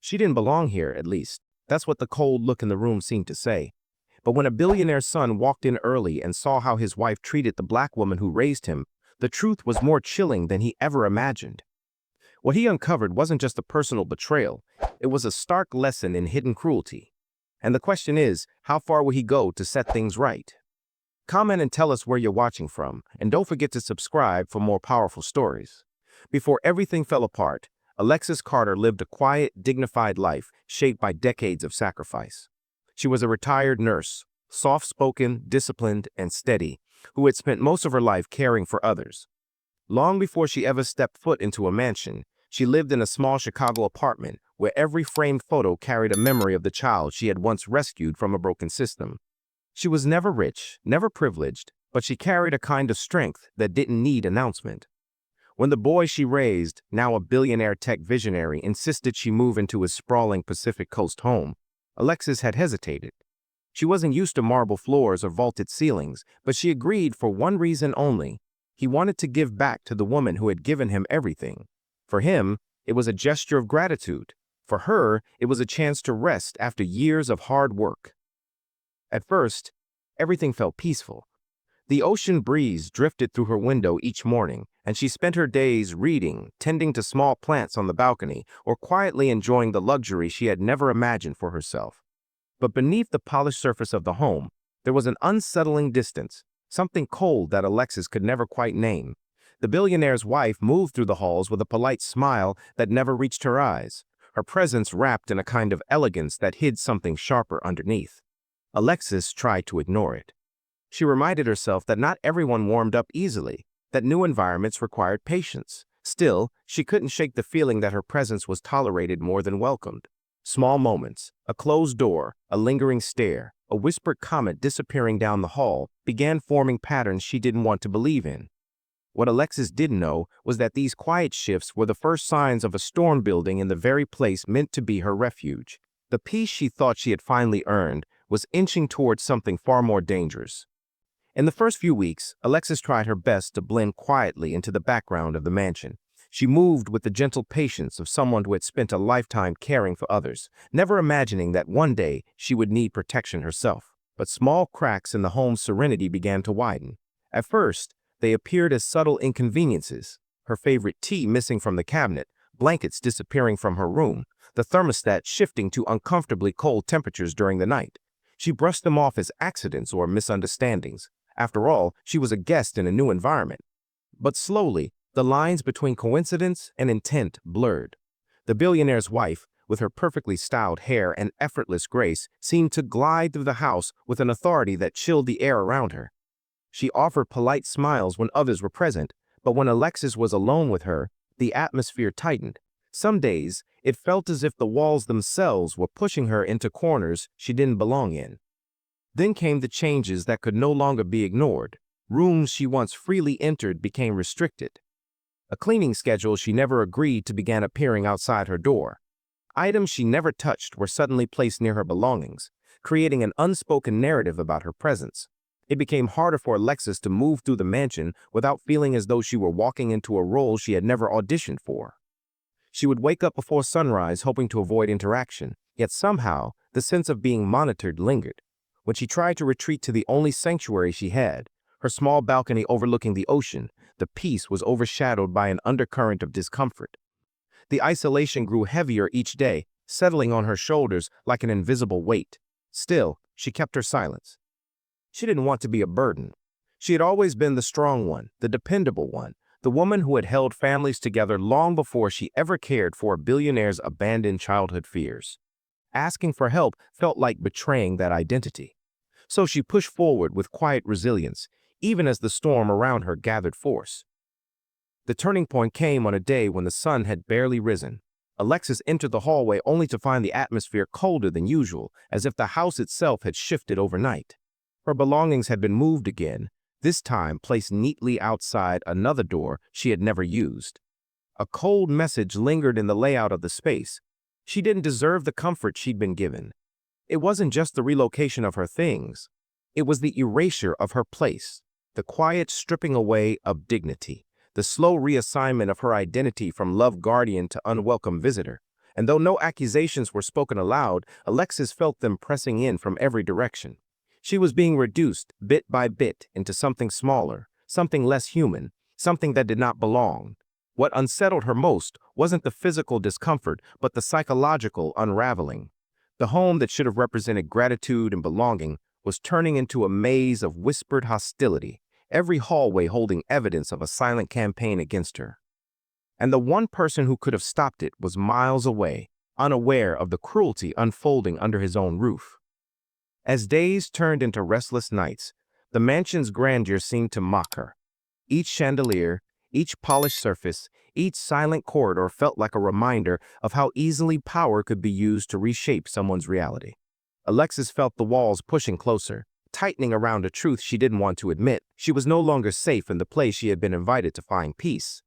She didn't belong here, at least. That's what the cold look in the room seemed to say. But when a billionaire's son walked in early and saw how his wife treated the black woman who raised him, the truth was more chilling than he ever imagined. What he uncovered wasn't just a personal betrayal, it was a stark lesson in hidden cruelty. And the question is, how far will he go to set things right? Comment and tell us where you're watching from, and don't forget to subscribe for more powerful stories. Before everything fell apart, Alexis Carter lived a quiet, dignified life shaped by decades of sacrifice. She was a retired nurse, soft-spoken, disciplined, and steady, who had spent most of her life caring for others. Long before she ever stepped foot into a mansion, she lived in a small Chicago apartment where every framed photo carried a memory of the child she had once rescued from a broken system. She was never rich, never privileged, but she carried a kind of strength that didn't need announcement. When the boy she raised, now a billionaire tech visionary, insisted she move into his sprawling Pacific Coast home, Alexis had hesitated. She wasn't used to marble floors or vaulted ceilings, but she agreed for one reason only. He wanted to give back to the woman who had given him everything. For him, it was a gesture of gratitude. For her, it was a chance to rest after years of hard work. At first, everything felt peaceful. The ocean breeze drifted through her window each morning, and she spent her days reading, tending to small plants on the balcony, or quietly enjoying the luxury she had never imagined for herself. But beneath the polished surface of the home, there was an unsettling distance, something cold that Alexis could never quite name. The billionaire's wife moved through the halls with a polite smile that never reached her eyes, her presence wrapped in a kind of elegance that hid something sharper underneath. Alexis tried to ignore it. She reminded herself that not everyone warmed up easily, that new environments required patience. Still, she couldn't shake the feeling that her presence was tolerated more than welcomed. Small moments, a closed door, a lingering stare, a whispered comment disappearing down the hall, began forming patterns she didn't want to believe in. What Alexis didn't know was that these quiet shifts were the first signs of a storm building in the very place meant to be her refuge. The peace she thought she had finally earned was inching towards something far more dangerous. In the first few weeks, Alexis tried her best to blend quietly into the background of the mansion. She moved with the gentle patience of someone who had spent a lifetime caring for others, never imagining that one day she would need protection herself. But small cracks in the home's serenity began to widen. At first, they appeared as subtle inconveniences: her favorite tea missing from the cabinet, blankets disappearing from her room, the thermostat shifting to uncomfortably cold temperatures during the night. She brushed them off as accidents or misunderstandings. After all, she was a guest in a new environment. But slowly, the lines between coincidence and intent blurred. The billionaire's wife, with her perfectly styled hair and effortless grace, seemed to glide through the house with an authority that chilled the air around her. She offered polite smiles when others were present, but when Alexis was alone with her, the atmosphere tightened. Some days, it felt as if the walls themselves were pushing her into corners she didn't belong in. Then came the changes that could no longer be ignored. Rooms she once freely entered became restricted. A cleaning schedule she never agreed to began appearing outside her door. Items she never touched were suddenly placed near her belongings, creating an unspoken narrative about her presence. It became harder for Alexis to move through the mansion without feeling as though she were walking into a role she had never auditioned for. She would wake up before sunrise hoping to avoid interaction, yet somehow the sense of being monitored lingered. When she tried to retreat to the only sanctuary she had, her small balcony overlooking the ocean, the peace was overshadowed by an undercurrent of discomfort. The isolation grew heavier each day, settling on her shoulders like an invisible weight. Still, she kept her silence. She didn't want to be a burden. She had always been the strong one, the dependable one, the woman who had held families together long before she ever cared for a billionaire's abandoned childhood fears. Asking for help felt like betraying that identity. So she pushed forward with quiet resilience, even as the storm around her gathered force. The turning point came on a day when the sun had barely risen. Alexis entered the hallway only to find the atmosphere colder than usual, as if the house itself had shifted overnight. Her belongings had been moved again, this time placed neatly outside another door she had never used. A cold message lingered in the layout of the space. She didn't deserve the comfort she'd been given. It wasn't just the relocation of her things. It was the erasure of her place, the quiet stripping away of dignity, the slow reassignment of her identity from loved guardian to unwelcome visitor. And though no accusations were spoken aloud, Alexis felt them pressing in from every direction. She was being reduced, bit by bit, into something smaller, something less human, something that did not belong. What unsettled her most wasn't the physical discomfort, but the psychological unraveling. The home that should have represented gratitude and belonging was turning into a maze of whispered hostility, every hallway holding evidence of a silent campaign against her. And the one person who could have stopped it was miles away, unaware of the cruelty unfolding under his own roof. As days turned into restless nights, the mansion's grandeur seemed to mock her. Each chandelier, each polished surface, each silent corridor felt like a reminder of how easily power could be used to reshape someone's reality. Alexis felt the walls pushing closer, tightening around a truth she didn't want to admit. She was no longer safe in the place she had been invited to find peace.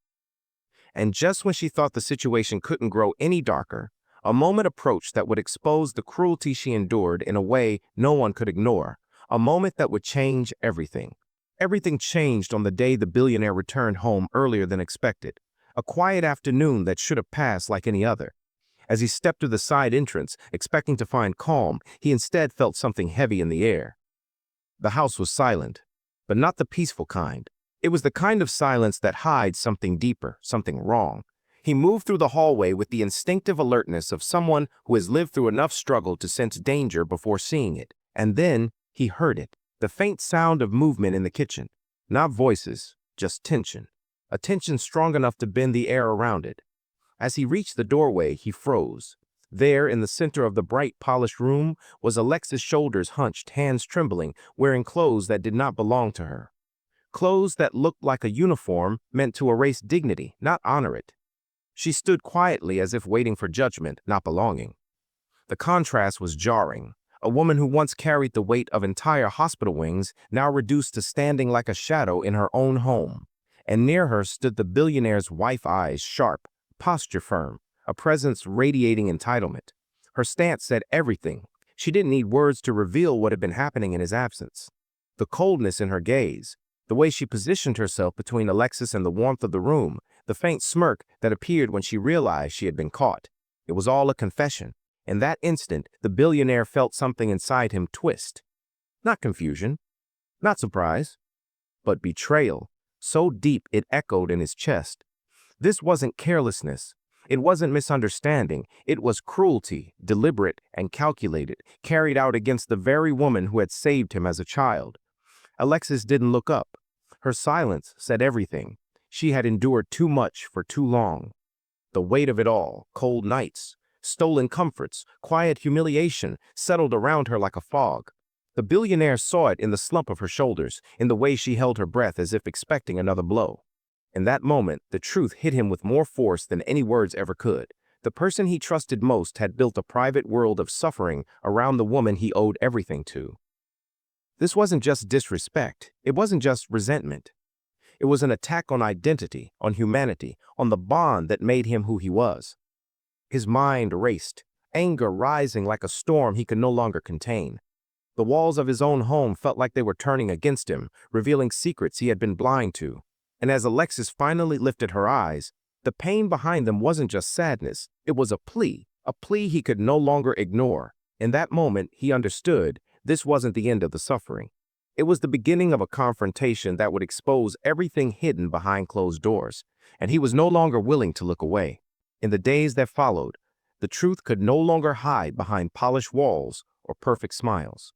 And just when she thought the situation couldn't grow any darker, a moment approached that would expose the cruelty she endured in a way no one could ignore, a moment that would change everything. Everything changed on the day the billionaire returned home earlier than expected, a quiet afternoon that should have passed like any other. As he stepped through the side entrance, expecting to find calm, he instead felt something heavy in the air. The house was silent, but not the peaceful kind. It was the kind of silence that hides something deeper, something wrong. He moved through the hallway with the instinctive alertness of someone who has lived through enough struggle to sense danger before seeing it. And then he heard it, the faint sound of movement in the kitchen. Not voices, just tension. A tension strong enough to bend the air around it. As he reached the doorway, he froze. There, in the center of the bright, polished room, was Alexis' shoulders hunched, hands trembling, wearing clothes that did not belong to her. Clothes that looked like a uniform meant to erase dignity, not honor it. She stood quietly as if waiting for judgment, not belonging. The contrast was jarring. A woman who once carried the weight of entire hospital wings, now reduced to standing like a shadow in her own home. And near her stood the billionaire's wife, eyes sharp, posture firm, a presence radiating entitlement. Her stance said everything. She didn't need words to reveal what had been happening in his absence. The coldness in her gaze, the way she positioned herself between Alexis and the warmth of the room, the faint smirk that appeared when she realized she had been caught. It was all a confession. In that instant, the billionaire felt something inside him twist. Not confusion, not surprise, but betrayal, so deep it echoed in his chest. This wasn't carelessness. It wasn't misunderstanding. It was cruelty, deliberate and calculated, carried out against the very woman who had saved him as a child. Alexis didn't look up. Her silence said everything. She had endured too much for too long. The weight of it all, cold nights, stolen comforts, quiet humiliation, settled around her like a fog. The billionaire saw it in the slump of her shoulders, in the way she held her breath as if expecting another blow. In that moment, the truth hit him with more force than any words ever could. The person he trusted most had built a private world of suffering around the woman he owed everything to. This wasn't just disrespect. It wasn't just resentment. It was an attack on identity, on humanity, on the bond that made him who he was. His mind raced, anger rising like a storm he could no longer contain. The walls of his own home felt like they were turning against him, revealing secrets he had been blind to. And as Alexis finally lifted her eyes, the pain behind them wasn't just sadness, it was a plea he could no longer ignore. In that moment, he understood this wasn't the end of the suffering. It was the beginning of a confrontation that would expose everything hidden behind closed doors, and he was no longer willing to look away. In the days that followed, the truth could no longer hide behind polished walls or perfect smiles.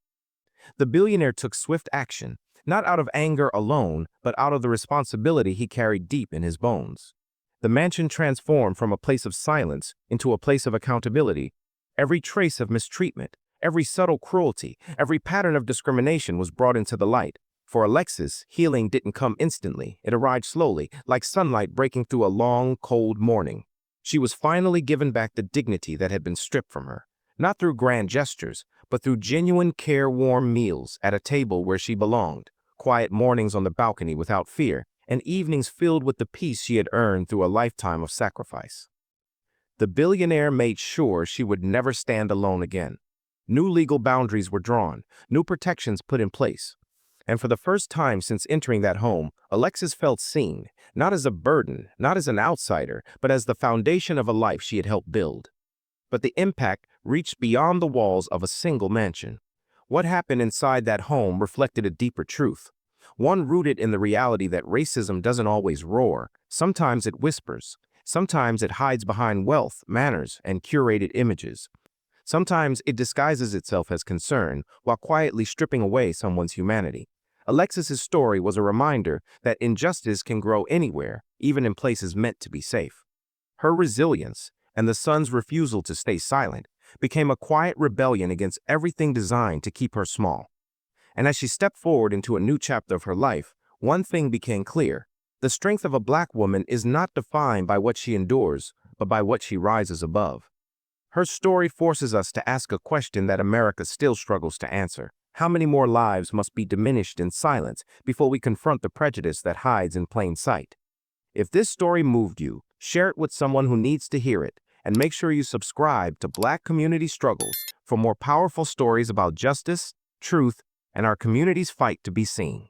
The billionaire took swift action, not out of anger alone, but out of the responsibility he carried deep in his bones. The mansion transformed from a place of silence into a place of accountability. Every trace of mistreatment, every subtle cruelty, every pattern of discrimination was brought into the light. For Alexis, healing didn't come instantly. It arrived slowly, like sunlight breaking through a long, cold morning. She was finally given back the dignity that had been stripped from her, not through grand gestures, but through genuine careworn meals at a table where she belonged, quiet mornings on the balcony without fear, and evenings filled with the peace she had earned through a lifetime of sacrifice. The billionaire made sure she would never stand alone again. New legal boundaries were drawn, new protections put in place. And for the first time since entering that home, Alexis felt seen, not as a burden, not as an outsider, but as the foundation of a life she had helped build. but the impact reached beyond the walls of a single mansion. What happened inside that home reflected a deeper truth, one rooted in the reality that racism doesn't always roar. Sometimes it whispers. Sometimes it hides behind wealth, manners, and curated images. Sometimes it disguises itself as concern while quietly stripping away someone's humanity. Alexis's story was a reminder that injustice can grow anywhere, even in places meant to be safe. Her resilience, and the son's refusal to stay silent, became a quiet rebellion against everything designed to keep her small. And as she stepped forward into a new chapter of her life, one thing became clear. The strength of a Black woman is not defined by what she endures, but by what she rises above. Her story forces us to ask a question that America still struggles to answer. How many more lives must be diminished in silence before we confront the prejudice that hides in plain sight? If this story moved you, share it with someone who needs to hear it, and make sure you subscribe to Black Community Struggles for more powerful stories about justice, truth, and our community's fight to be seen.